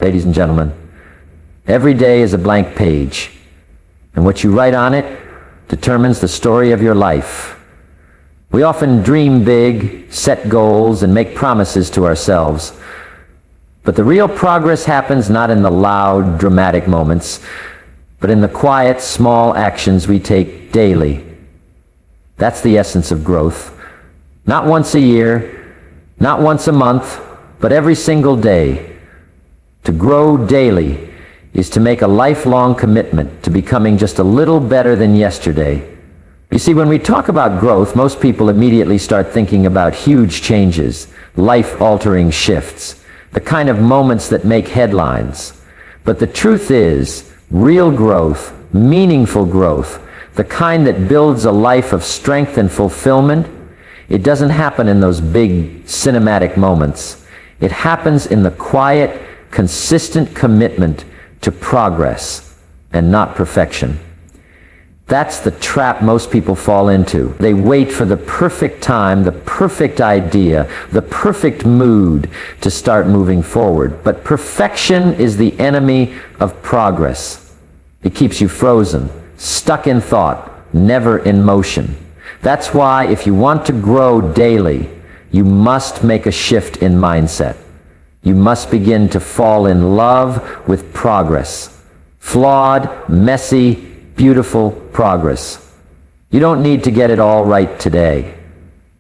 Ladies and gentlemen, every day is a blank page, and what you write on it determines the story of your life. We often dream big, set goals, and make promises to ourselves. But the real progress happens not in the loud, dramatic moments, but in the quiet, small actions we take daily. That's the essence of growth. Not once a year, not once a month, but every single day. To grow daily is to make a lifelong commitment to becoming just a little better than yesterday. You see, when we talk about growth, most people immediately start thinking about huge changes, life-altering shifts, the kind of moments that make headlines. But the truth is, real growth, meaningful growth, the kind that builds a life of strength and fulfillment, it doesn't happen in those big cinematic moments. It happens in the quiet, consistent commitment to progress and not perfection. That's the trap most people fall into. They wait for the perfect time, the perfect idea, the perfect mood to start moving forward. But perfection is the enemy of progress. It keeps you frozen, stuck in thought, never in motion. That's why if you want to grow daily, you must make a shift in mindset. You must begin to fall in love with progress. Flawed, messy, beautiful progress. You don't need to get it all right today.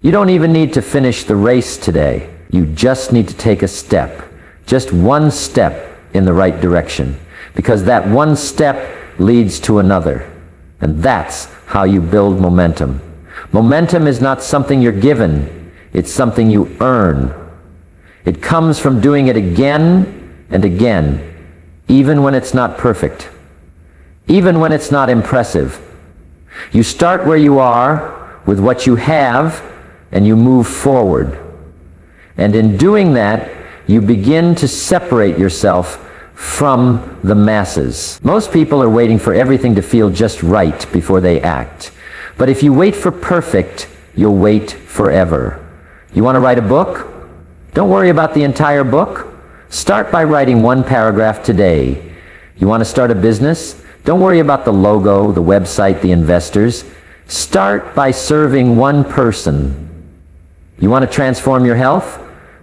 You don't even need to finish the race today. You just need to take a step, just one step in the right direction, because that one step leads to another. And that's how you build momentum. Momentum is not something you're given, it's something you earn. It comes from doing it again and again, even when it's not perfect, even when it's not impressive. You start where you are with what you have, and you move forward. And in doing that, you begin to separate yourself from the masses. Most people are waiting for everything to feel just right before they act. But if you wait for perfect, you'll wait forever. You want to write a book? Don't worry about the entire book. Start by writing one paragraph today. You want to start a business? Don't worry about the logo, the website, the investors. Start by serving one person. You want to transform your health?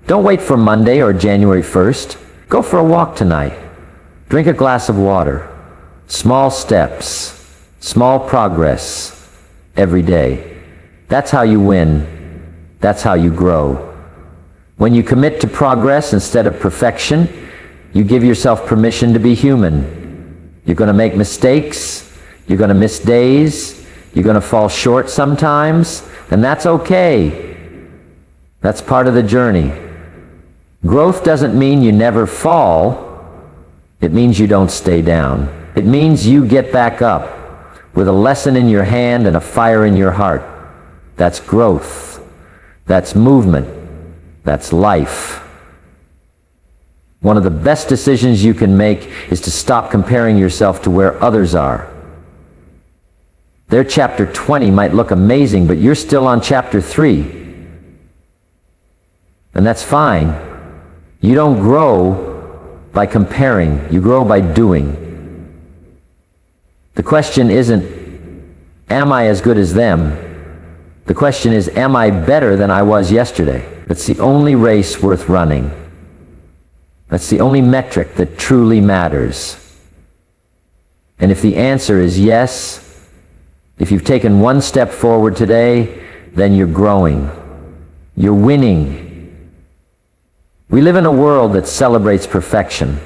Don't wait for Monday or January 1st. Go for a walk tonight. Drink a glass of water. Small steps, small progress every day. That's how you win. That's how you grow. When you commit to progress instead of perfection, you give yourself permission to be human. You're going to make mistakes. You're going to miss days. You're going to fall short sometimes, and that's okay. That's part of the journey. Growth doesn't mean you never fall. It means you don't stay down. It means you get back up with a lesson in your hand and a fire in your heart. That's growth. That's movement. That's life. One of the best decisions you can make is to stop comparing yourself to where others are. Their chapter 20 might look amazing, but you're still on chapter 3. And that's fine. You don't grow by comparing. You grow by doing. The question isn't, am I as good as them? The question is, am I better than I was yesterday? That's the only race worth running. That's the only metric that truly matters. And if the answer is yes, if you've taken one step forward today, then you're growing. You're winning. We live in a world that celebrates perfection.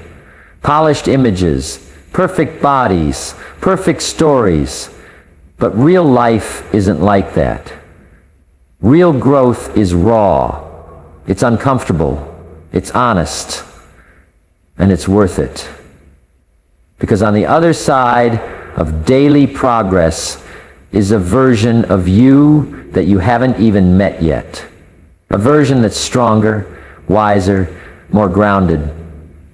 Polished images, perfect bodies, perfect stories. But real life isn't like that. Real growth is raw. It's uncomfortable. It's honest. And it's worth it. Because on the other side of daily progress is a version of you that you haven't even met yet. A version that's stronger, wiser, more grounded.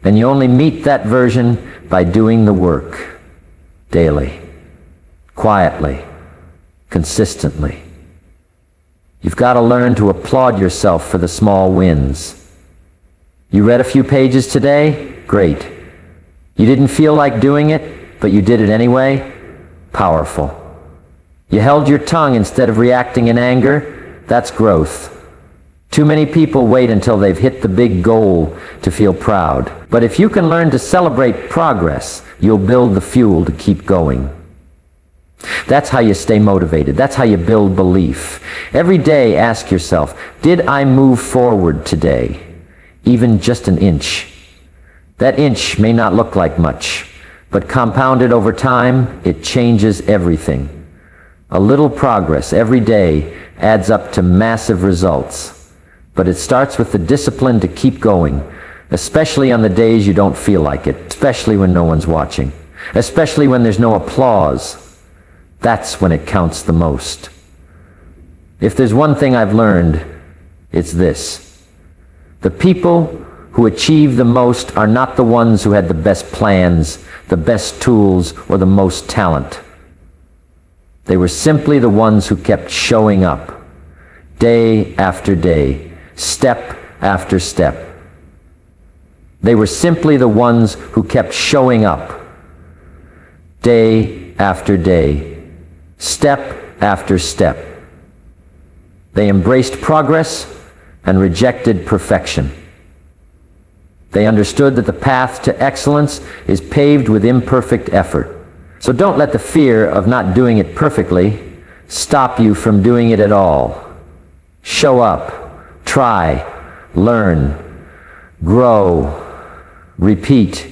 And you only meet that version by doing the work daily, quietly, consistently. You've got to learn to applaud yourself for the small wins. You read a few pages today? Great. You didn't feel like doing it, but you did it anyway? Powerful. You held your tongue instead of reacting in anger? That's growth. Too many people wait until they've hit the big goal to feel proud. But if you can learn to celebrate progress, you'll build the fuel to keep going. That's how you stay motivated. That's how you build belief. Every day ask yourself, did I move forward today? Even just an inch. That inch may not look like much, but compounded over time, it changes everything. A little progress every day adds up to massive results. But it starts with the discipline to keep going, especially on the days you don't feel like it, especially when no one's watching, especially when there's no applause. That's when it counts the most. If there's one thing I've learned, it's this. The people who achieve the most are not the ones who had the best plans, the best tools, or the most talent. They were simply the ones who kept showing up, day after day, step after step. They were simply the ones who kept showing up, day after day, step after step. They embraced progress and rejected perfection. They understood that the path to excellence is paved with imperfect effort. So don't let the fear of not doing it perfectly stop you from doing it at all. Show up. Try, learn, grow, repeat,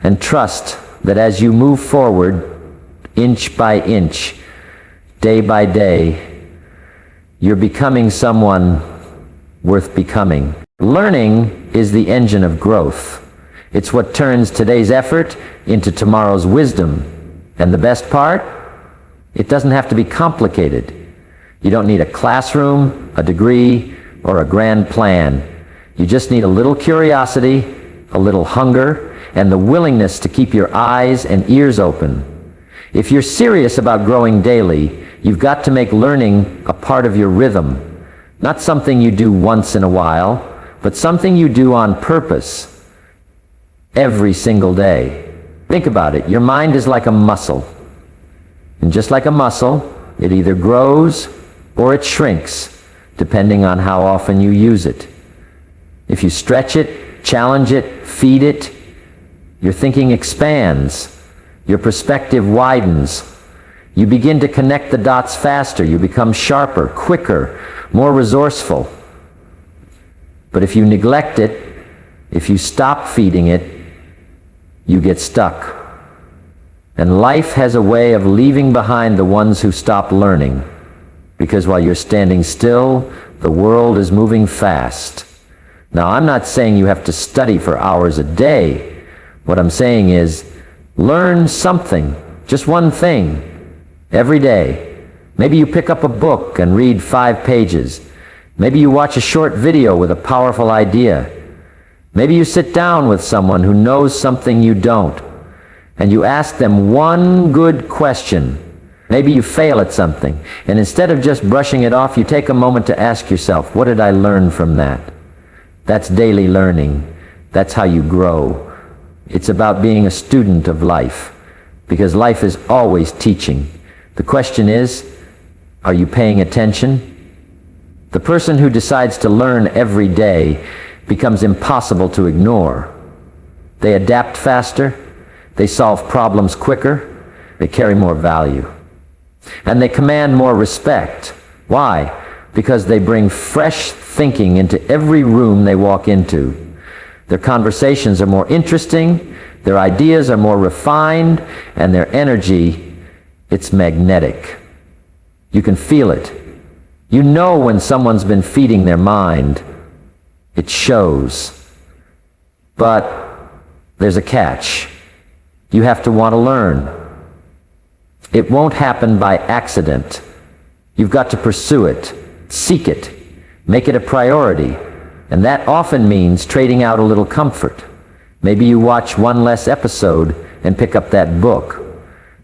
and trust that as you move forward, inch by inch, day by day, you're becoming someone worth becoming. Learning is the engine of growth. It's what turns today's effort into tomorrow's wisdom. And the best part? It doesn't have to be complicated. You don't need a classroom, a degree, or a grand plan. You just need a little curiosity, a little hunger, and the willingness to keep your eyes and ears open. If you're serious about growing daily, you've got to make learning a part of your rhythm. Not something you do once in a while, but something you do on purpose every single day. Think about it. Your mind is like a muscle. And just like a muscle, it either grows or it shrinks, depending on how often you use it. If you stretch it, challenge it, feed it, your thinking expands, your perspective widens, you begin to connect the dots faster, you become sharper, quicker, more resourceful. But if you neglect it, if you stop feeding it, you get stuck. And life has a way of leaving behind the ones who stop learning. Because while you're standing still, the world is moving fast. Now, I'm not saying you have to study for hours a day. What I'm saying is, learn something, just one thing, every day. Maybe you pick up a book and read 5 pages. Maybe you watch a short video with a powerful idea. Maybe you sit down with someone who knows something you don't, and you ask them one good question. Maybe you fail at something, and instead of just brushing it off, you take a moment to ask yourself, what did I learn from that? That's daily learning. That's how you grow. It's about being a student of life, because life is always teaching. The question is, are you paying attention? The person who decides to learn every day becomes impossible to ignore. They adapt faster, they solve problems quicker, they carry more value. And they command more respect. Why? Because they bring fresh thinking into every room they walk into. Their conversations are more interesting, their ideas are more refined, and their energy, it's magnetic. You can feel it. You know when someone's been feeding their mind. It shows. But there's a catch. You have to want to learn. It won't happen by accident. You've got to pursue it, seek it, make it a priority, and that often means trading out a little comfort. Maybe you watch one less episode and pick up that book.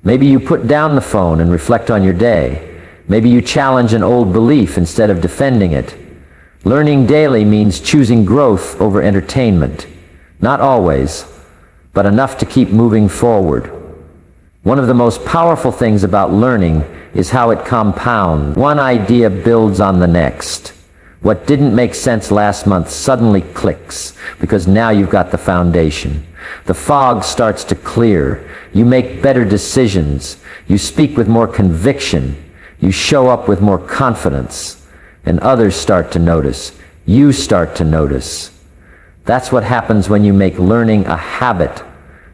Maybe you put down the phone and reflect on your day. Maybe you challenge an old belief instead of defending it. Learning daily means choosing growth over entertainment, Not always, but enough to keep moving forward. One of the most powerful things about learning is how it compounds. One idea builds on the next. What didn't make sense last month suddenly clicks, because now you've got the foundation. The fog starts to clear. You make better decisions. You speak with more conviction. You show up with more confidence. And others start to notice. You start to notice. That's what happens when you make learning a habit,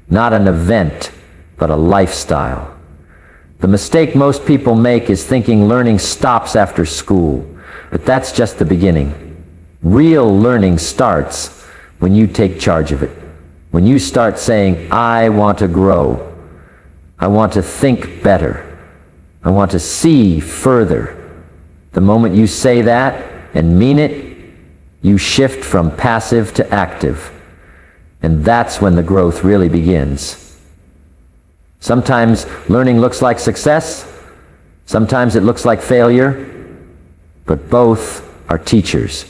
not an event, but a lifestyle. The mistake most people make is thinking learning stops after school. But that's just the beginning. Real learning starts when you take charge of it. When you start saying, I want to grow. I want to think better. I want to see further. The moment you say that and mean it, you shift from passive to active. And that's when the growth really begins. Sometimes learning looks like success. Sometimes it looks like failure. But both are teachers.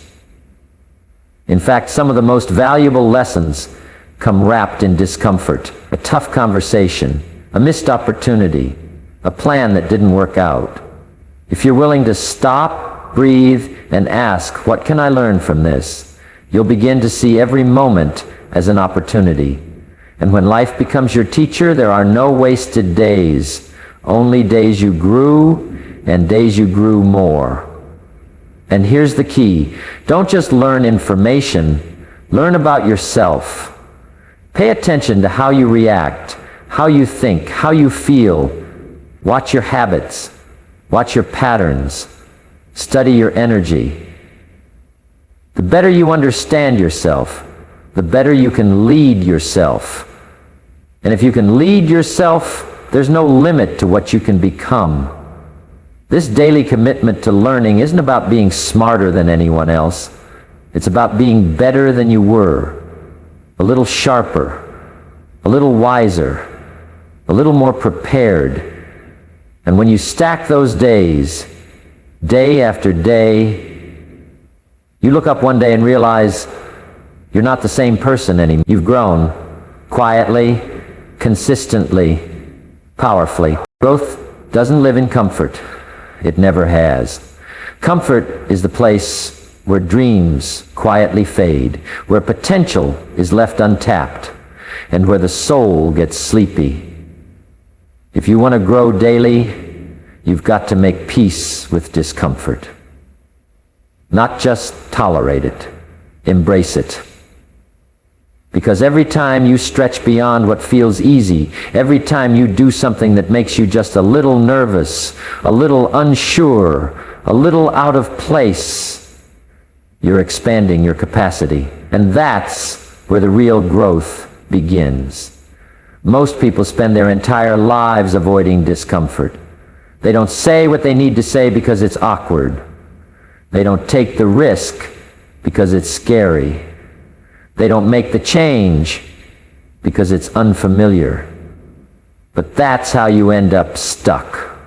In fact, some of the most valuable lessons come wrapped in discomfort. A tough conversation, a missed opportunity, a plan that didn't work out. If you're willing to stop, breathe, and ask, what can I learn from this? You'll begin to see every moment as an opportunity. And when life becomes your teacher, there are no wasted days, only days you grew and days you grew more. And here's the key. Don't just learn information, learn about yourself. Pay attention to how you react, how you think, how you feel. Watch your habits, watch your patterns, study your energy. The better you understand yourself, the better you can lead yourself. And if you can lead yourself, there's no limit to what you can become. This daily commitment to learning isn't about being smarter than anyone else. It's about being better than you were, a little sharper, a little wiser, a little more prepared. And when you stack those days, day after day, you look up one day and realize you're not the same person anymore. You've grown quietly, consistently, powerfully. Growth doesn't live in comfort. It never has. Comfort is the place where dreams quietly fade, where potential is left untapped, and where the soul gets sleepy. If you want to grow daily, you've got to make peace with discomfort. Not just tolerate it, embrace it. Because every time you stretch beyond what feels easy, every time you do something that makes you just a little nervous, a little unsure, a little out of place, you're expanding your capacity. And that's where the real growth begins. Most people spend their entire lives avoiding discomfort. They don't say what they need to say because it's awkward. They don't take the risk because it's scary. They don't make the change because it's unfamiliar. But that's how you end up stuck.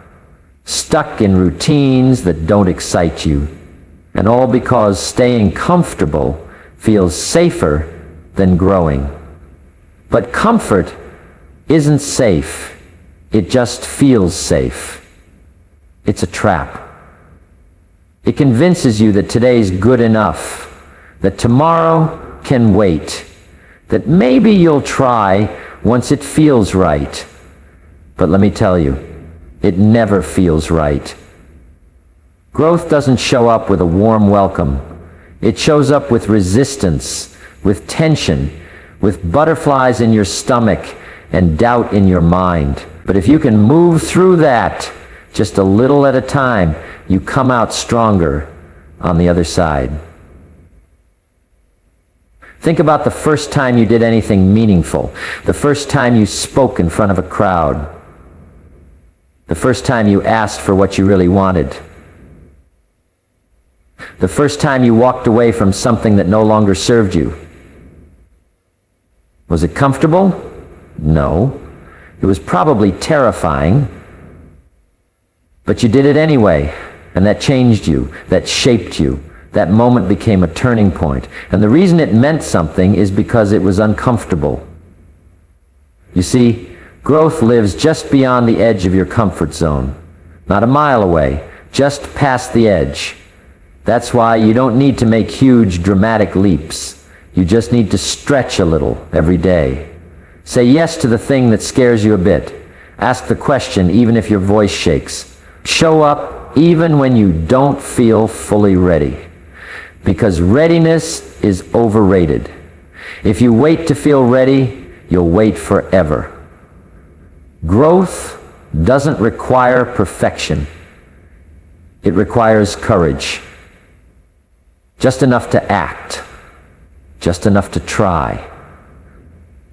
Stuck in routines that don't excite you. And all because staying comfortable feels safer than growing. But comfort isn't safe. It just feels safe. It's a trap. It convinces you that today's good enough, that tomorrow can wait, that maybe you'll try once it feels right. But let me tell you, it never feels right. Growth doesn't show up with a warm welcome. It shows up with resistance, with tension, with butterflies in your stomach and doubt in your mind. But if you can move through that just a little at a time, you come out stronger on the other side. Think about the first time you did anything meaningful, the first time you spoke in front of a crowd, the first time you asked for what you really wanted, the first time you walked away from something that no longer served you. Was it comfortable? No. It was probably terrifying, but you did it anyway, and that changed you, that shaped you, that moment became a turning point. And the reason it meant something is because it was uncomfortable. You see, growth lives just beyond the edge of your comfort zone. Not a mile away, just past the edge. That's why you don't need to make huge, dramatic leaps. You just need to stretch a little every day. Say yes to the thing that scares you a bit. Ask the question even if your voice shakes. Show up even when you don't feel fully ready. Because readiness is overrated. If you wait to feel ready, you'll wait forever. Growth doesn't require perfection. It requires courage. Just enough to act. Just enough to try.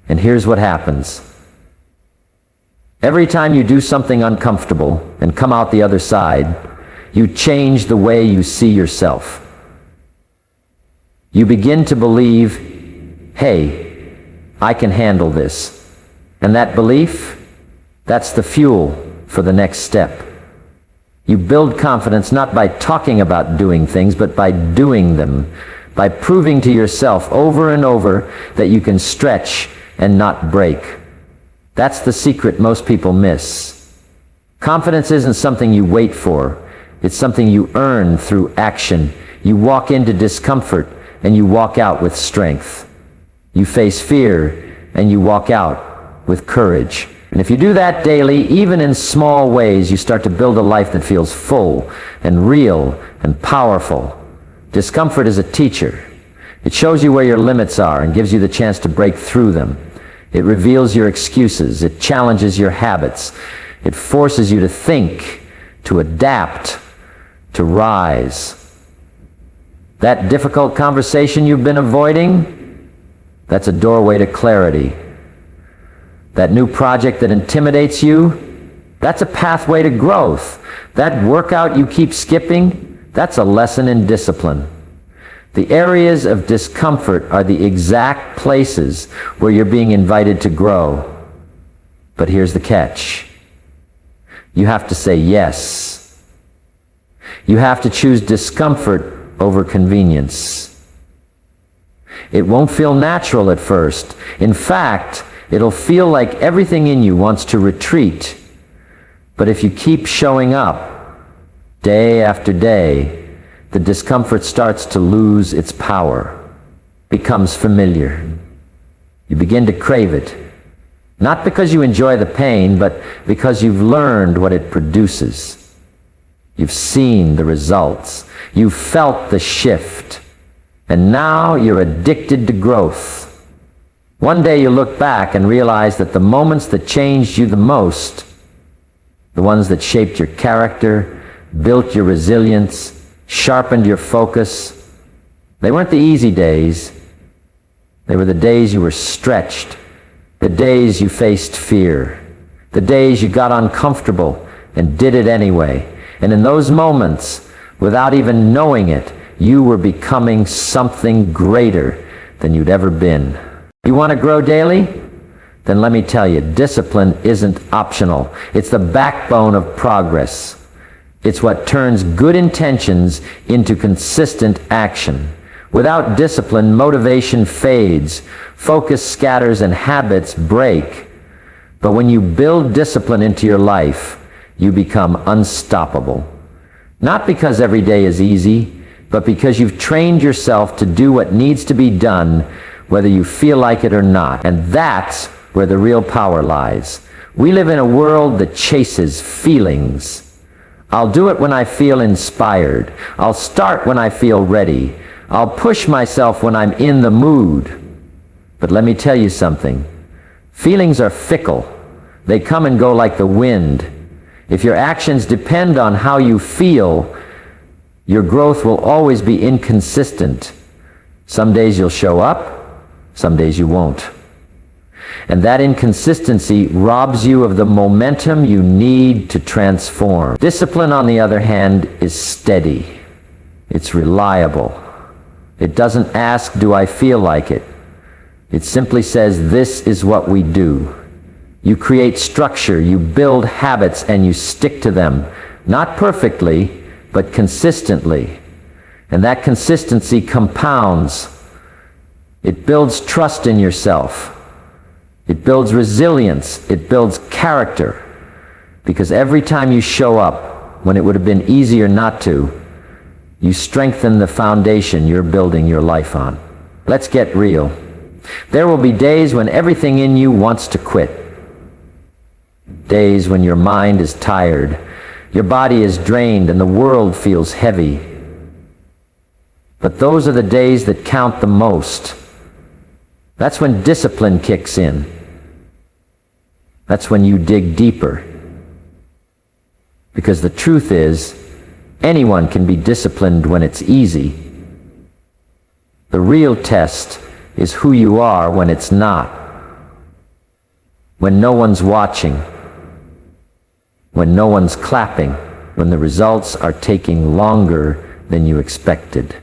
And here's what happens. Every time you do something uncomfortable and come out the other side, you change the way you see yourself. You begin to believe, hey, I can handle this. And that belief, that's the fuel for the next step. You build confidence not by talking about doing things, but by doing them, by proving to yourself over and over that you can stretch and not break. That's the secret most people miss. Confidence isn't something you wait for. It's something you earn through action. You walk into discomfort and you walk out with strength. You face fear and you walk out with courage. And if you do that daily, even in small ways, you start to build a life that feels full and real and powerful. Discomfort is a teacher. It shows you where your limits are and gives you the chance to break through them. It reveals your excuses. It challenges your habits. It forces you to think, to adapt, to rise. That difficult conversation you've been avoiding, that's a doorway to clarity. That new project that intimidates you, that's a pathway to growth. That workout you keep skipping, that's a lesson in discipline. The areas of discomfort are the exact places where you're being invited to grow. But here's the catch. You have to say yes. You have to choose discomfort over convenience. It won't feel natural at first. In fact, it'll feel like everything in you wants to retreat. But if you keep showing up, day after day, the discomfort starts to lose its power, becomes familiar. You begin to crave it, not because you enjoy the pain, but because you've learned what it produces. You've seen the results. You've felt the shift. And now you're addicted to growth. One day you look back and realize that the moments that changed you the most, the ones that shaped your character, built your resilience, sharpened your focus, they weren't the easy days. They were the days you were stretched, the days you faced fear, the days you got uncomfortable and did it anyway. And in those moments, without even knowing it, you were becoming something greater than you'd ever been. You want to grow daily? Then let me tell you, discipline isn't optional. It's the backbone of progress. It's what turns good intentions into consistent action. Without discipline, motivation fades, focus scatters, and habits break. But when you build discipline into your life, you become unstoppable. Not because every day is easy, but because you've trained yourself to do what needs to be done, whether you feel like it or not. And that's where the real power lies. We live in a world that chases feelings. I'll do it when I feel inspired. I'll start when I feel ready. I'll push myself when I'm in the mood. But let me tell you something. Feelings are fickle. They come and go like the wind. If your actions depend on how you feel, your growth will always be inconsistent. Some days you'll show up, some days you won't. And that inconsistency robs you of the momentum you need to transform. Discipline, on the other hand, is steady. It's reliable. It doesn't ask, do I feel like it? It simply says, this is what we do. You create structure, you build habits, and you stick to them. Not perfectly, but consistently. And that consistency compounds. It builds trust in yourself. It builds resilience. It builds character. Because every time you show up when it would have been easier not to, you strengthen the foundation you're building your life on. Let's get real. There will be days when everything in you wants to quit. Days when your mind is tired, your body is drained, and the world feels heavy. But those are the days that count the most. That's when discipline kicks in. That's when you dig deeper. Because the truth is, anyone can be disciplined when it's easy. The real test is who you are when it's not. When no one's watching. When no one's clapping. When the results are taking longer than you expected.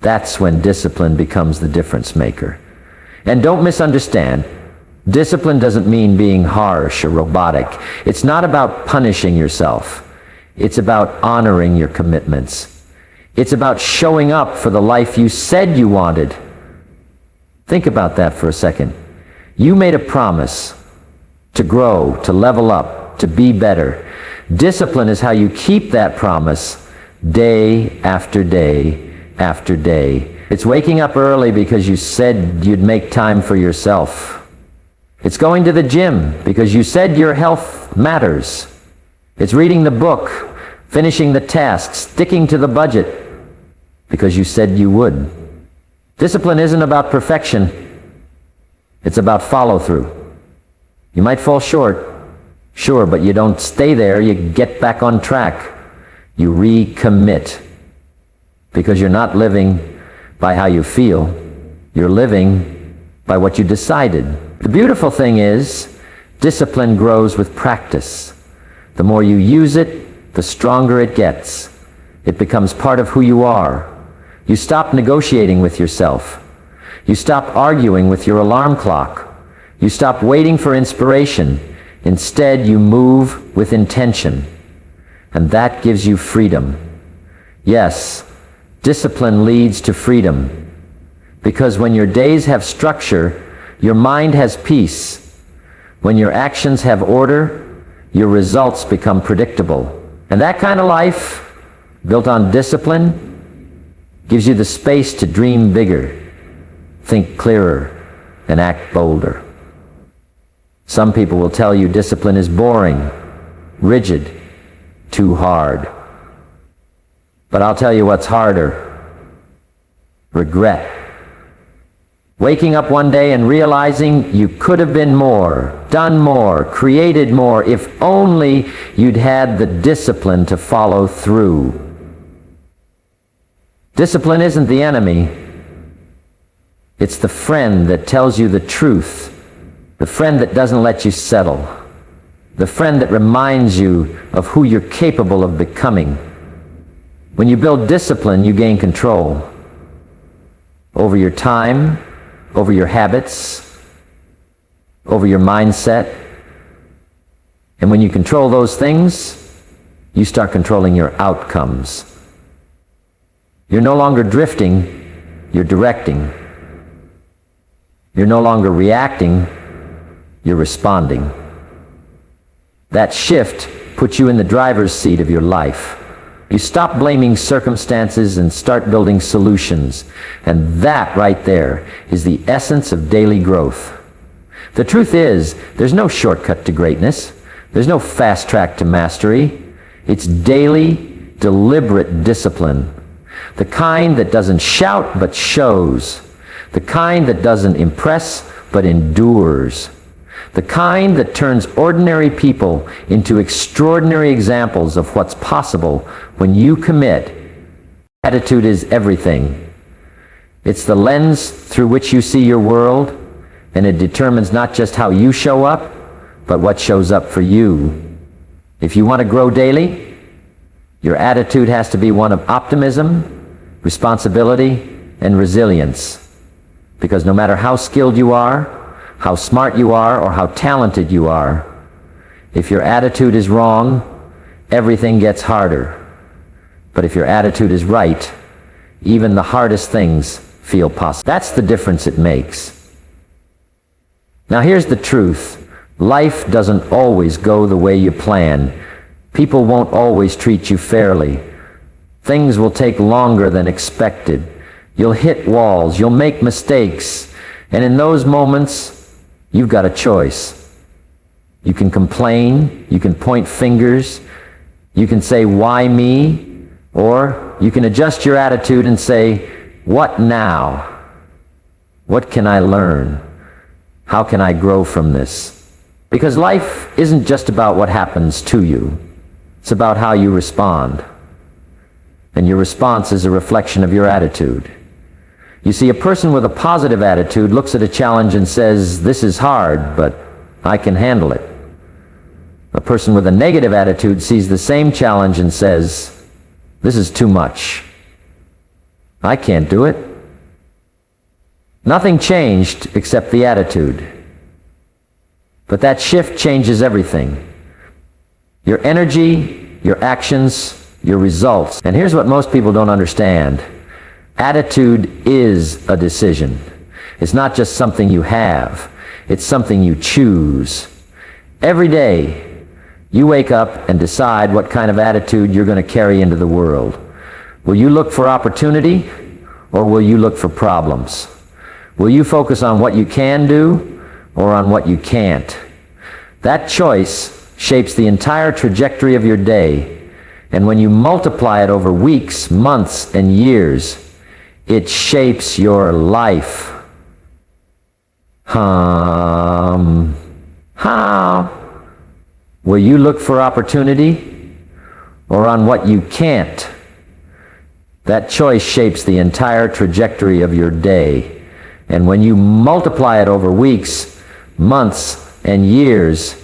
That's when discipline becomes the difference maker. And don't misunderstand, discipline doesn't mean being harsh or robotic. It's not about punishing yourself. It's about honoring your commitments. It's about showing up for the life you said you wanted. Think about that for a second. You made a promise to grow, to level up, to be better. Discipline is how you keep that promise day after day after day. It's waking up early because you said you'd make time for yourself. It's going to the gym because you said your health matters. It's reading the book, finishing the task, sticking to the budget because you said you would. Discipline isn't about perfection. It's about follow-through. You might fall short, sure, but you don't stay there. You get back on track. You recommit. Because you're not living by how you feel. You're living by what you decided. The beautiful thing is, discipline grows with practice. The more you use it, the stronger it gets. It becomes part of who you are. You stop negotiating with yourself. You stop arguing with your alarm clock. You stop waiting for inspiration. Instead, you move with intention. And that gives you freedom. Yes, discipline leads to freedom. Because when your days have structure, your mind has peace. When your actions have order, your results become predictable. And that kind of life, built on discipline, gives you the space to dream bigger, think clearer, and act bolder. Some people will tell you discipline is boring, rigid, too hard. But I'll tell you what's harder. Regret. Waking up one day and realizing you could have been more, done more, created more, if only you'd had the discipline to follow through. Discipline isn't the enemy. It's the friend that tells you the truth. The friend that doesn't let you settle. The friend that reminds you of who you're capable of becoming. When you build discipline, you gain control over your time, over your habits, over your mindset. And when you control those things, you start controlling your outcomes. You're no longer drifting, you're directing. You're no longer reacting, you're responding. That shift puts you in the driver's seat of your life. You stop blaming circumstances and start building solutions. And that right there is the essence of daily growth. The truth is, there's no shortcut to greatness. There's no fast track to mastery. It's daily, deliberate discipline. The kind that doesn't shout but shows. The kind that doesn't impress but endures. The kind that turns ordinary people into extraordinary examples of what's possible when you commit. Attitude is everything. It's the lens through which you see your world, and it determines not just how you show up, but what shows up for you. If you want to grow daily, your attitude has to be one of optimism, responsibility, and resilience. Because no matter how skilled you are, how smart you are, or how talented you are, if your attitude is wrong, everything gets harder. But if your attitude is right, even the hardest things feel possible. That's the difference it makes. Now here's the truth. Life doesn't always go the way you plan. People won't always treat you fairly. Things will take longer than expected. You'll hit walls, you'll make mistakes, and in those moments, you've got a choice. You can complain, you can point fingers, you can say, "Why me?" Or you can adjust your attitude and say, "What now? What can I learn? How can I grow from this?" Because life isn't just about what happens to you. It's about how you respond. And your response is a reflection of your attitude. You see, a person with a positive attitude looks at a challenge and says, "This is hard, but I can handle it." A person with a negative attitude sees the same challenge and says, "This is too much. I can't do it." Nothing changed except the attitude. But that shift changes everything. Your energy, your actions, your results. And here's what most people don't understand. Attitude is a decision. It's not just something you have. It's something you choose. Every day, you wake up and decide what kind of attitude you're going to carry into the world. Will you look for opportunity, or will you look for problems? Will you focus on what you can do, or on what you can't? That choice shapes the entire trajectory of your day, and when you multiply it over weeks, months, and years, it shapes your life. How? Will you look for opportunity, or on what you can't? That choice shapes the entire trajectory of your day. And when you multiply it over weeks, months, and years,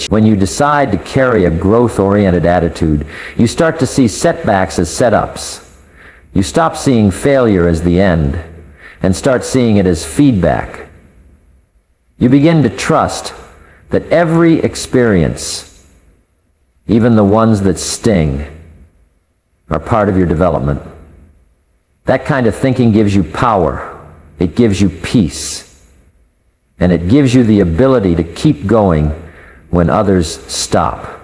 when you decide to carry a growth-oriented attitude, you start to see setbacks as setups. You stop seeing failure as the end, and start seeing it as feedback. You begin to trust that every experience, even the ones that sting, are part of your development. That kind of thinking gives you power. It gives you peace. And it gives you the ability to keep going when others stop.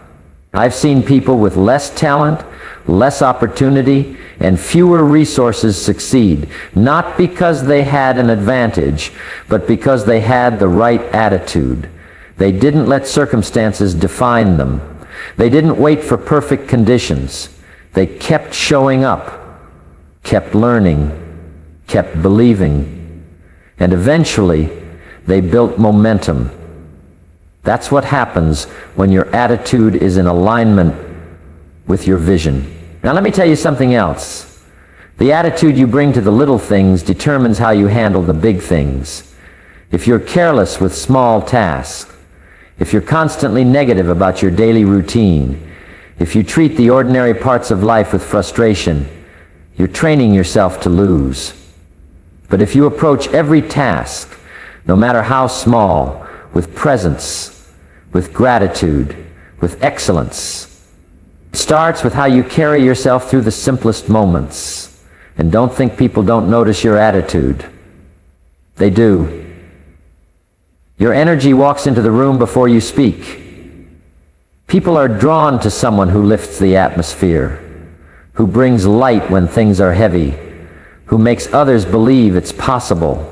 I've seen people with less talent, less opportunity, and fewer resources succeed, not because they had an advantage, but because they had the right attitude. They didn't let circumstances define them. They didn't wait for perfect conditions. They kept showing up, kept learning, kept believing, and eventually they built momentum. That's what happens when your attitude is in alignment with your vision. Now let me tell you something else. The attitude you bring to the little things determines how you handle the big things. If you're careless with small tasks, if you're constantly negative about your daily routine, if you treat the ordinary parts of life with frustration, you're training yourself to lose. But if you approach every task, no matter how small, with presence, with gratitude, with excellence, it starts with how you carry yourself through the simplest moments. And don't think people don't notice your attitude. They do. Your energy walks into the room before you speak. People are drawn to someone who lifts the atmosphere, who brings light when things are heavy, who makes others believe it's possible.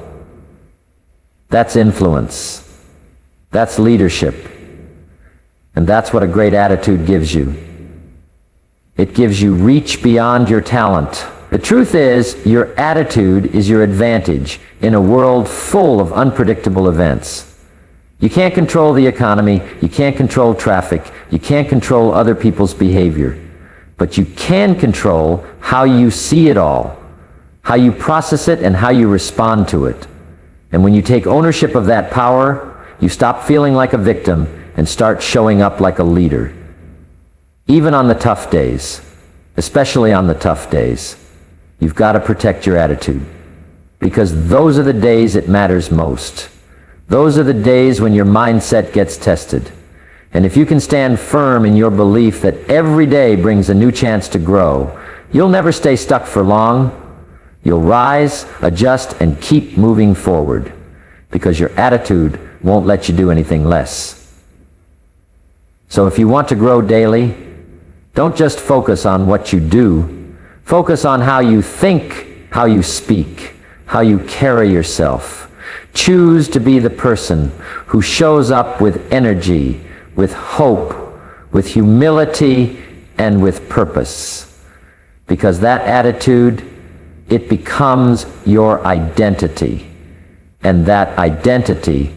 That's influence. That's leadership. And that's what a great attitude gives you. It gives you reach beyond your talent. The truth is, your attitude is your advantage in a world full of unpredictable events. You can't control the economy, you can't control traffic, you can't control other people's behavior. But you can control how you see it all, how you process it, and how you respond to it. And when you take ownership of that power, you stop feeling like a victim and start showing up like a leader. Even on the tough days, especially on the tough days, you've got to protect your attitude. Because those are the days it matters most. Those are the days when your mindset gets tested. And if you can stand firm in your belief that every day brings a new chance to grow, you'll never stay stuck for long. You'll rise, adjust, and keep moving forward, because your attitude won't let you do anything less. So if you want to grow daily, don't just focus on what you do. Focus on how you think, how you speak, how you carry yourself. Choose to be the person who shows up with energy, with hope, with humility, and with purpose. Because that attitude, it becomes your identity. And that identity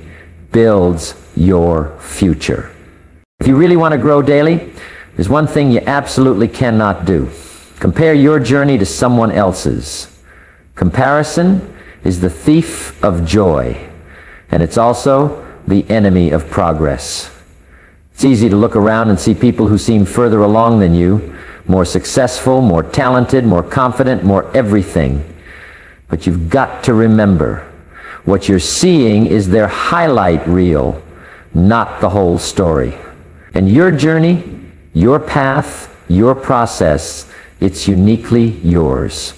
builds your future. If you really want to grow daily, there's one thing you absolutely cannot do. Compare your journey to someone else's. Comparison is the thief of joy, and it's also the enemy of progress. It's easy to look around and see people who seem further along than you, more successful, more talented, more confident, more everything. But you've got to remember, what you're seeing is their highlight reel, not the whole story. And your journey, your path, your process, it's uniquely yours.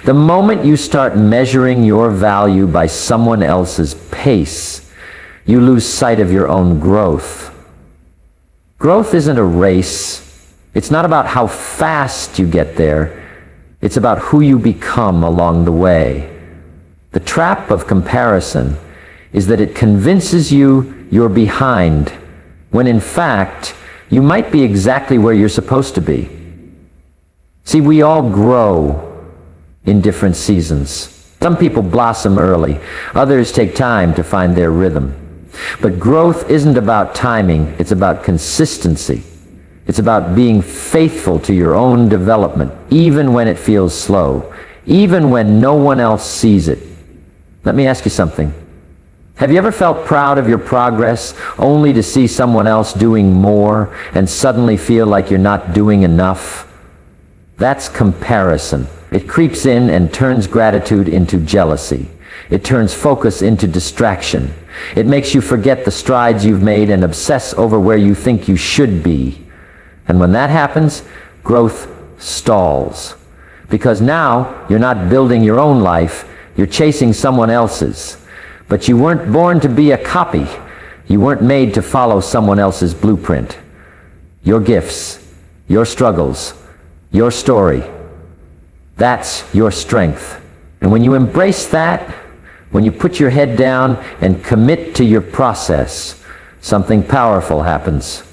The moment you start measuring your value by someone else's pace, you lose sight of your own growth. Growth isn't a race. It's not about how fast you get there. It's about who you become along the way. The trap of comparison is that it convinces you you're behind, when in fact, you might be exactly where you're supposed to be. See, we all grow in different seasons. Some people blossom early. Others take time to find their rhythm. But growth isn't about timing. It's about consistency. It's about being faithful to your own development, even when it feels slow, even when no one else sees it. Let me ask you something. Have you ever felt proud of your progress only to see someone else doing more and suddenly feel like you're not doing enough? That's comparison. It creeps in and turns gratitude into jealousy. It turns focus into distraction. It makes you forget the strides you've made and obsess over where you think you should be. And when that happens, growth stalls. Because now you're not building your own life, you're chasing someone else's. But you weren't born to be a copy. You weren't made to follow someone else's blueprint. Your gifts, your struggles, your story, that's your strength. And when you embrace that, when you put your head down and commit to your process, something powerful happens.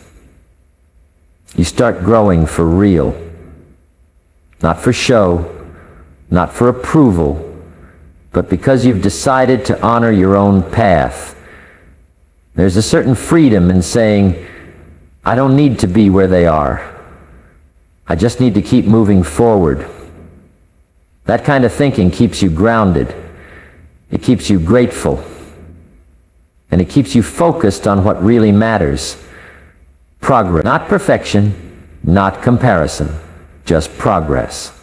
You start growing for real. Not for show, not for approval, but because you've decided to honor your own path. There's a certain freedom in saying, I don't need to be where they are. I just need to keep moving forward. That kind of thinking keeps you grounded. It keeps you grateful. And it keeps you focused on what really matters. Progress. Not perfection, not comparison, just progress.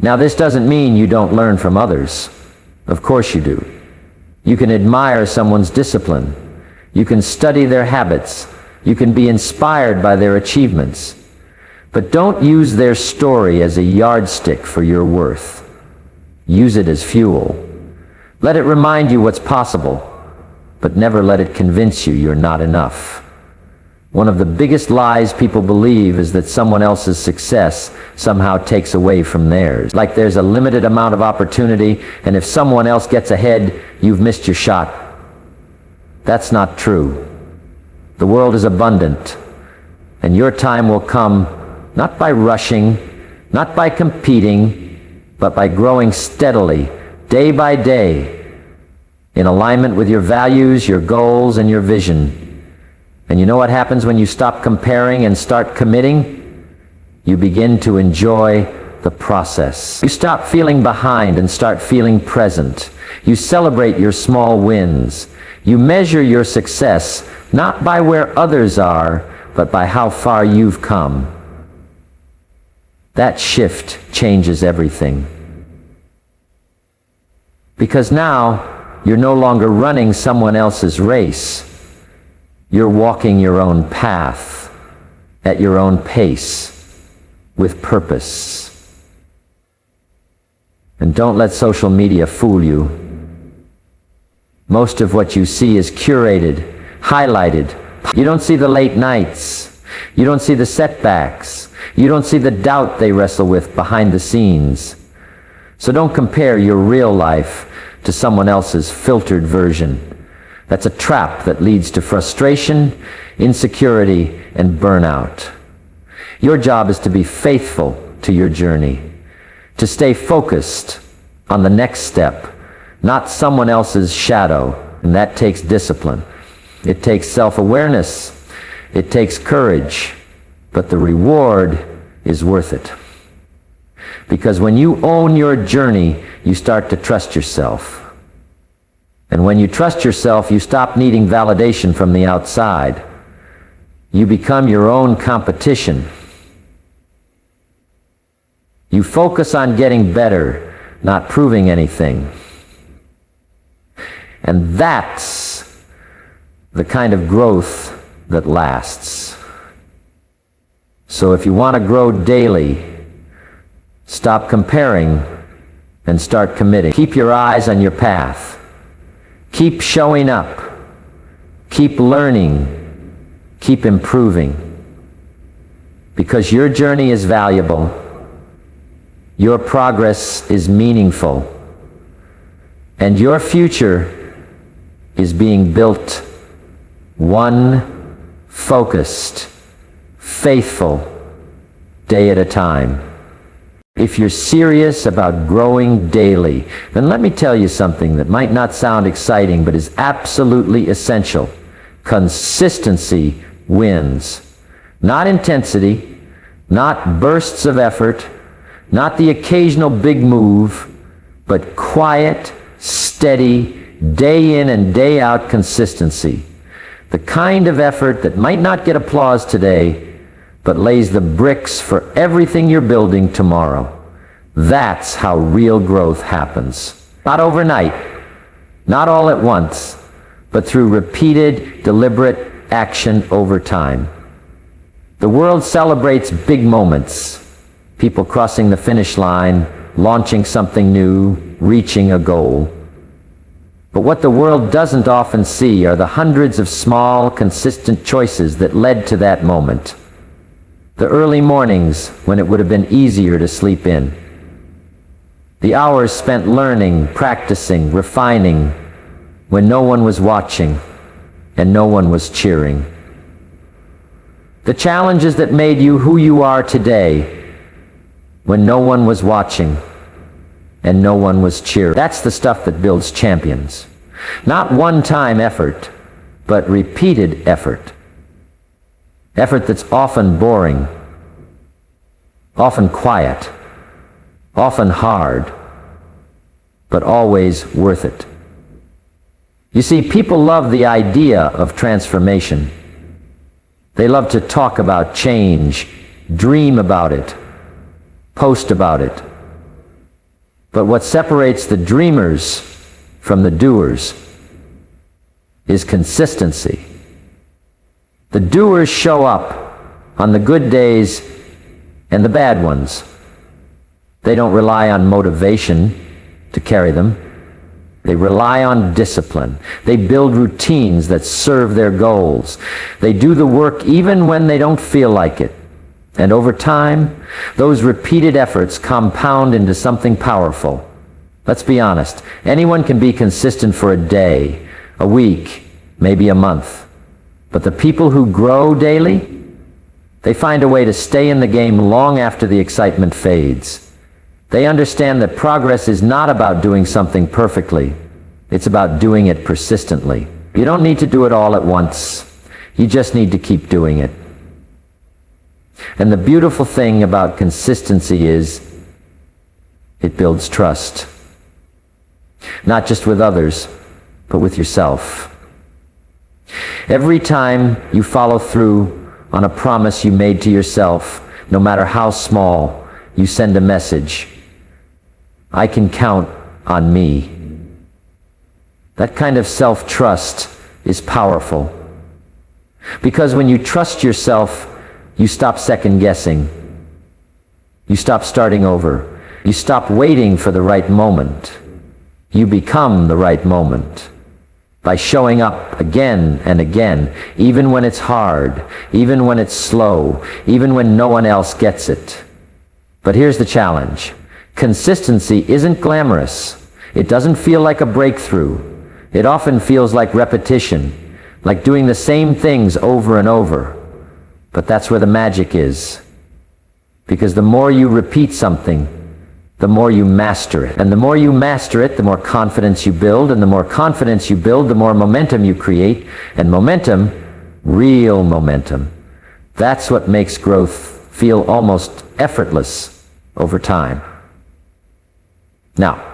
Now, this doesn't mean you don't learn from others. Of course you do. You can admire someone's discipline. You can study their habits. You can be inspired by their achievements. But don't use their story as a yardstick for your worth. Use it as fuel. Let it remind you what's possible, but never let it convince you you're not enough. One of the biggest lies people believe is that someone else's success somehow takes away from theirs. Like there's a limited amount of opportunity, and if someone else gets ahead, you've missed your shot. That's not true. The world is abundant, and your time will come not by rushing, not by competing, but by growing steadily, day by day, in alignment with your values, your goals, and your vision. And you know what happens when you stop comparing and start committing? You begin to enjoy the process. You stop feeling behind and start feeling present. You celebrate your small wins. You measure your success not by where others are, but by how far you've come. That shift changes everything. Because now, you're no longer running someone else's race. You're walking your own path, at your own pace, with purpose. And don't let social media fool you. Most of what you see is curated, highlighted. You don't see the late nights. You don't see the setbacks. You don't see the doubt they wrestle with behind the scenes. So don't compare your real life to someone else's filtered version. That's a trap that leads to frustration, insecurity, and burnout. Your job is to be faithful to your journey, to stay focused on the next step, not someone else's shadow, and that takes discipline. It takes self-awareness. It takes courage, but the reward is worth it. Because when you own your journey, you start to trust yourself. And when you trust yourself, you stop needing validation from the outside. You become your own competition. You focus on getting better, not proving anything. And that's the kind of growth that lasts. So if you want to grow daily, stop comparing and start committing. Keep your eyes on your path. Keep showing up. Keep learning. Keep improving. Because your journey is valuable. Your progress is meaningful. And your future is being built one focused, faithful day at a time. If you're serious about growing daily, then let me tell you something that might not sound exciting but is absolutely essential. Consistency wins. Not intensity, not bursts of effort, not the occasional big move, but quiet, steady, day in and day out consistency. The kind of effort that might not get applause today, but lays the bricks for everything you're building tomorrow. That's how real growth happens. Not overnight, not all at once, but through repeated, deliberate action over time. The world celebrates big moments. People crossing the finish line, launching something new, reaching a goal. But what the world doesn't often see are the hundreds of small, consistent choices that led to that moment. The early mornings when it would have been easier to sleep in. The hours spent learning, practicing, refining, when no one was watching and no one was cheering. The challenges that made you who you are today, when no one was watching and no one was cheering. That's the stuff that builds champions. Not one-time effort, but repeated effort. Effort that's often boring, often quiet, often hard, but always worth it. You see, people love the idea of transformation. They love to talk about change, dream about it, post about it. But what separates the dreamers from the doers is consistency. The doers show up on the good days and the bad ones. They don't rely on motivation to carry them. They rely on discipline. They build routines that serve their goals. They do the work even when they don't feel like it. And over time, those repeated efforts compound into something powerful. Let's be honest. Anyone can be consistent for a day, a week, maybe a month. But the people who grow daily, they find a way to stay in the game long after the excitement fades. They understand that progress is not about doing something perfectly. It's about doing it persistently. You don't need to do it all at once. You just need to keep doing it. And the beautiful thing about consistency is it builds trust. Not just with others, but with yourself. Every time you follow through on a promise you made to yourself, no matter how small, you send a message. I can count on me. That kind of self-trust is powerful. Because when you trust yourself, you stop second guessing. You stop starting over. You stop waiting for the right moment. You become the right moment by showing up again and again, even when it's hard, even when it's slow, even when no one else gets it. But here's the challenge. Consistency isn't glamorous. It doesn't feel like a breakthrough. It often feels like repetition, like doing the same things over and over. But that's where the magic is. Because the more you repeat something, the more you master it. And the more you master it, the more confidence you build. And the more confidence you build, the more momentum you create. And momentum, real momentum, that's what makes growth feel almost effortless over time. Now,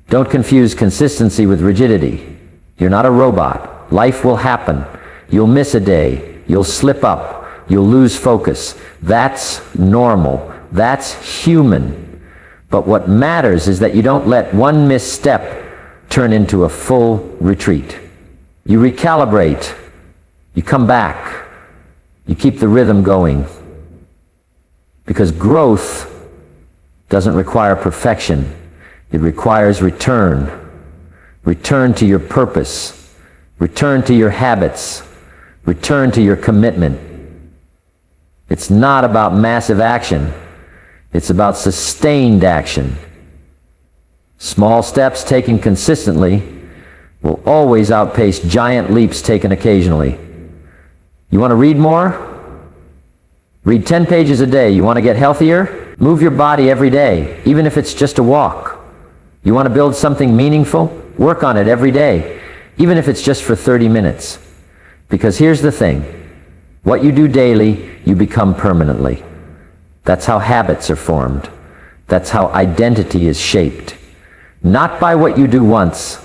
don't confuse consistency with rigidity. You're not a robot. Life will happen. You'll miss a day. You'll slip up. You'll lose focus. That's normal. That's human. But what matters is that you don't let one misstep turn into a full retreat. You recalibrate. You come back. You keep the rhythm going. Because growth doesn't require perfection. It requires return. Return to your purpose. Return to your habits. Return to your commitment. It's not about massive action. It's about sustained action. Small steps taken consistently will always outpace giant leaps taken occasionally. You want to read more? Read 10 pages a day. You want to get healthier? Move your body every day, even if it's just a walk. You want to build something meaningful? Work on it every day, even if it's just for 30 minutes. Because here's the thing. What you do daily, you become permanently. That's how habits are formed. That's how identity is shaped. Not by what you do once,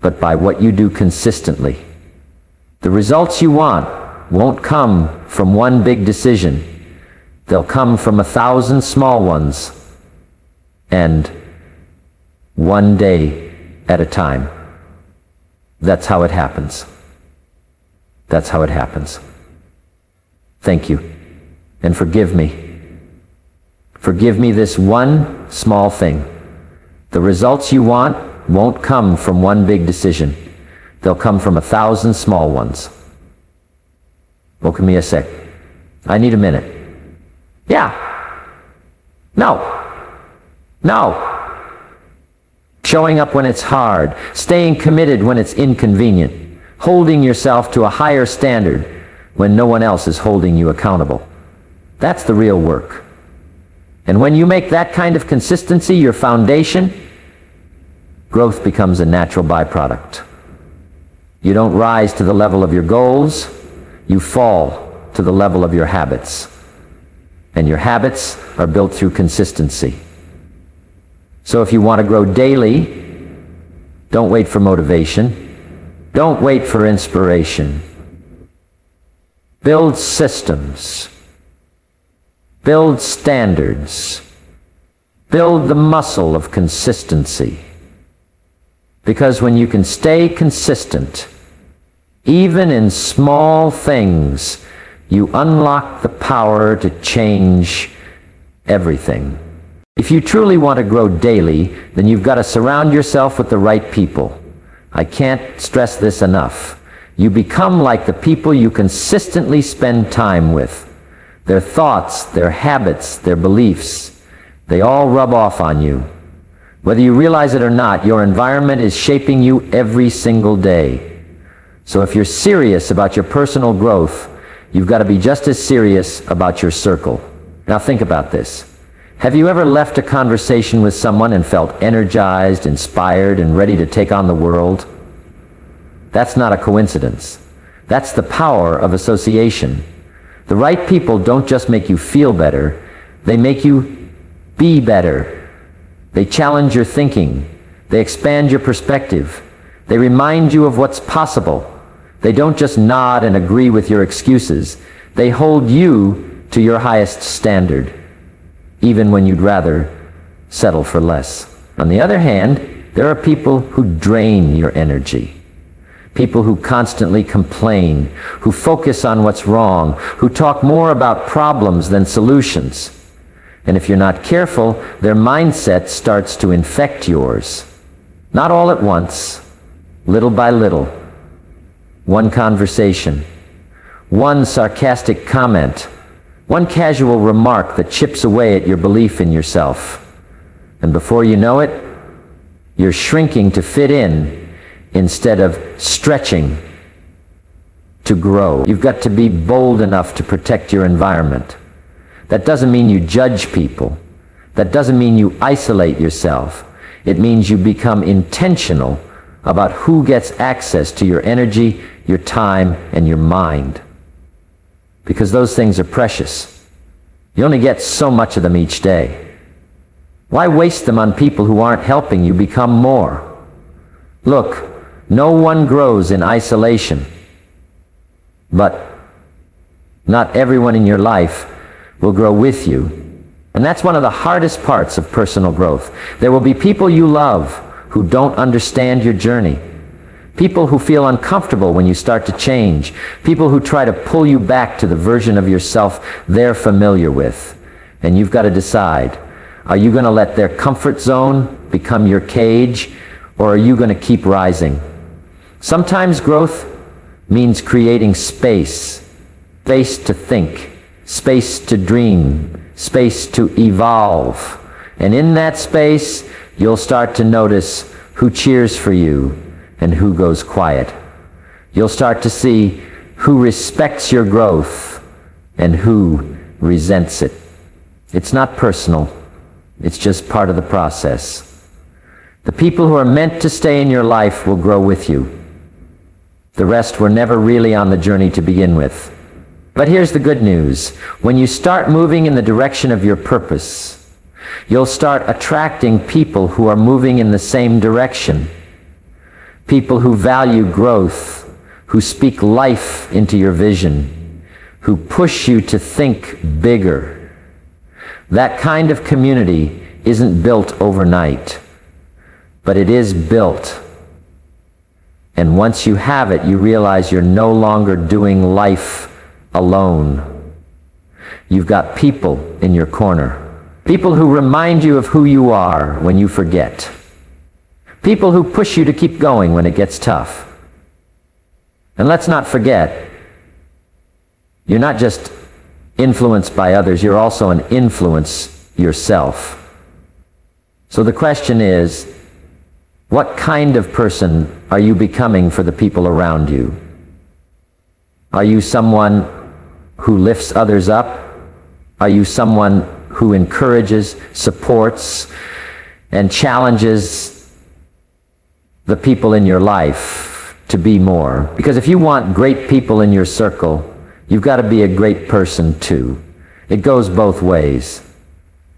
but by what you do consistently. The results you want won't come from one big decision. They'll come from 1,000 small ones. And one day at a time. That's how it happens. That's how it happens. Thank you. And forgive me. Forgive me this one small thing. The results you want won't come from one big decision. They'll come from 1,000 small ones. Well, give me a sec. I need a minute. Yeah. No. No. Showing up when it's hard, staying committed when it's inconvenient, holding yourself to a higher standard when no one else is holding you accountable. That's the real work. And when you make that kind of consistency your foundation, growth becomes a natural byproduct. You don't rise to the level of your goals, you fall to the level of your habits. And your habits are built through consistency. So if you want to grow daily, don't wait for motivation. Don't wait for inspiration. Build systems. Build standards. Build the muscle of consistency. Because when you can stay consistent, even in small things, you unlock the power to change everything. If you truly want to grow daily, then you've got to surround yourself with the right people. I can't stress this enough. You become like the people you consistently spend time with. Their thoughts, their habits, their beliefs, they all rub off on you. Whether you realize it or not, your environment is shaping you every single day. So if you're serious about your personal growth, you've got to be just as serious about your circle. Now think about this. Have you ever left a conversation with someone and felt energized, inspired, and ready to take on the world? That's not a coincidence. That's the power of association. The right people don't just make you feel better, they make you be better. They challenge your thinking. They expand your perspective. They remind you of what's possible. They don't just nod and agree with your excuses. They hold you to your highest standard, even when you'd rather settle for less. On the other hand, there are people who drain your energy. People who constantly complain, who focus on what's wrong, who talk more about problems than solutions. And if you're not careful, their mindset starts to infect yours. Not all at once, little by little. One conversation, one sarcastic comment, one casual remark that chips away at your belief in yourself. And before you know it, you're shrinking to fit in instead of stretching to grow. You've got to be bold enough to protect your environment. That doesn't mean you judge people. That doesn't mean you isolate yourself. It means you become intentional about who gets access to your energy, your time, and your mind. Because those things are precious. You only get so much of them each day. Why waste them on people who aren't helping you become more? Look, no one grows in isolation, but not everyone in your life will grow with you. And that's one of the hardest parts of personal growth. There will be people you love who don't understand your journey. People who feel uncomfortable when you start to change. People who try to pull you back to the version of yourself they're familiar with. And you've got to decide, are you going to let their comfort zone become your cage, or are you going to keep rising? Sometimes growth means creating space. Space to think, space to dream, space to evolve. And in that space, you'll start to notice who cheers for you and who goes quiet. You'll start to see who respects your growth and who resents it. It's not personal. It's just part of the process. The people who are meant to stay in your life will grow with you. The rest were never really on the journey to begin with. But here's the good news. When you start moving in the direction of your purpose, you'll start attracting people who are moving in the same direction. People who value growth, who speak life into your vision, who push you to think bigger. That kind of community isn't built overnight, but it is built. And once you have it, you realize you're no longer doing life alone. You've got people in your corner. People who remind you of who you are when you forget. People who push you to keep going when it gets tough. And let's not forget, you're not just influenced by others, you're also an influence yourself. So the question is, what kind of person are you becoming for the people around you? Are you someone who lifts others up? Are you someone who encourages, supports, and challenges the people in your life to be more? Because if you want great people in your circle, you've got to be a great person too. It goes both ways.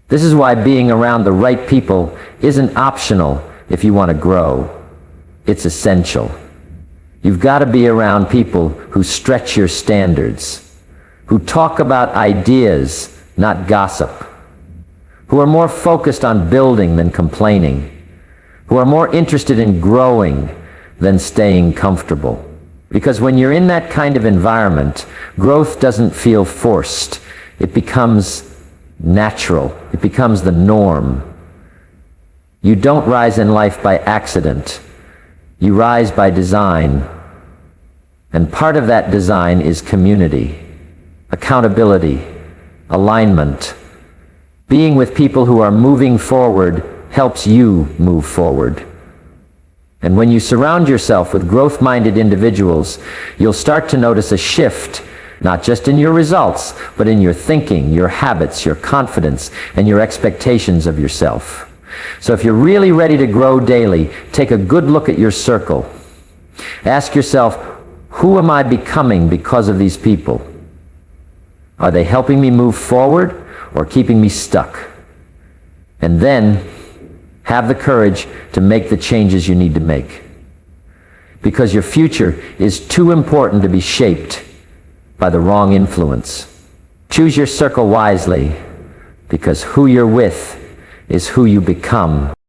This is why being around the right people isn't optional if you want to grow. It's essential. You've got to be around people who stretch your standards, who talk about ideas, not gossip, who are more focused on building than complaining, who are more interested in growing than staying comfortable. Because when you're in that kind of environment, growth doesn't feel forced. It becomes natural. It becomes the norm. You don't rise in life by accident. You rise by design. And part of that design is community, accountability, alignment. Being with people who are moving forward helps you move forward. And when you surround yourself with growth-minded individuals, you'll start to notice a shift, not just in your results, but in your thinking, your habits, your confidence, and your expectations of yourself. So if you're really ready to grow daily, take a good look at your circle. Ask yourself, who am I becoming because of these people? Are they helping me move forward or keeping me stuck? And then have the courage to make the changes you need to make. Because your future is too important to be shaped by the wrong influence. Choose your circle wisely, because who you're with is who you become.